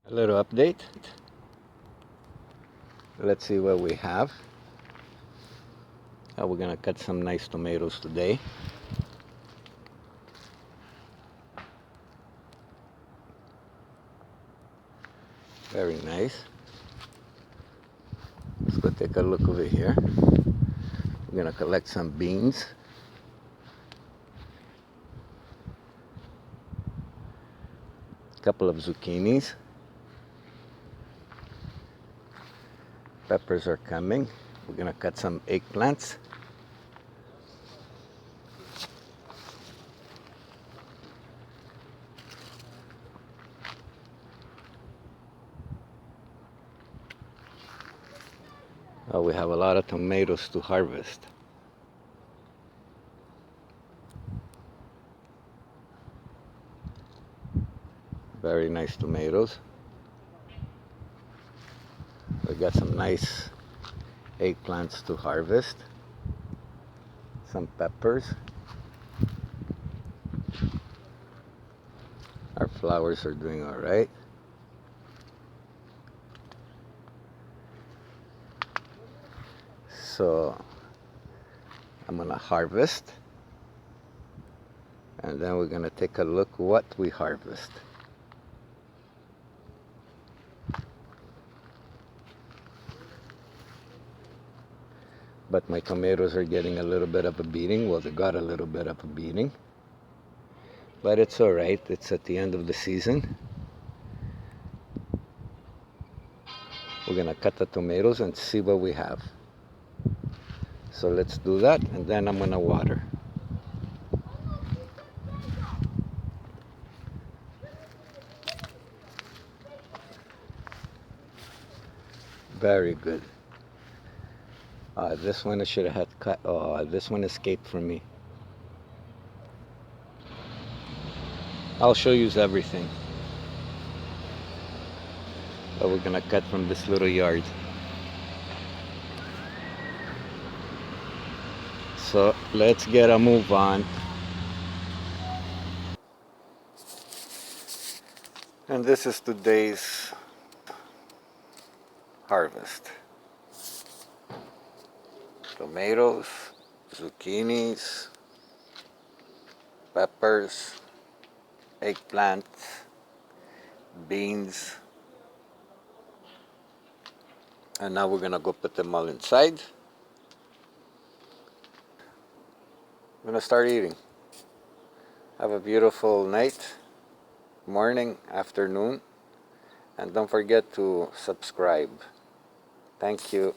A little update. Let's see what we have. We're gonna cut some nice tomatoes today. Very nice. Let's go take a look over here. We're gonna collect some beans. A couple of zucchinis. Peppers are coming. We're gonna cut some eggplants. We have a lot of tomatoes to harvest. Very nice tomatoes. We got some nice eggplants to harvest. Some peppers. Our flowers are doing all right. So I'm gonna harvest, and then we're gonna take a look what we harvest. But my tomatoes are getting a little bit of a beating. Well, they got a little bit of a beating, but it's all right. It's at the end of the season. We're gonna cut the tomatoes and see what we have. So let's do that, and then I'm gonna water. Very good. This one I should have had cut. Oh, this one escaped from me. I'll show you everything. But we're gonna cut from this little yard. So let's get a move on. And this is today's harvest. Tomatoes, zucchinis, peppers, eggplants, beans. And now we're gonna go put them all inside. I'm gonna start eating. Have a beautiful night, morning, afternoon, and don't forget to subscribe. Thank you.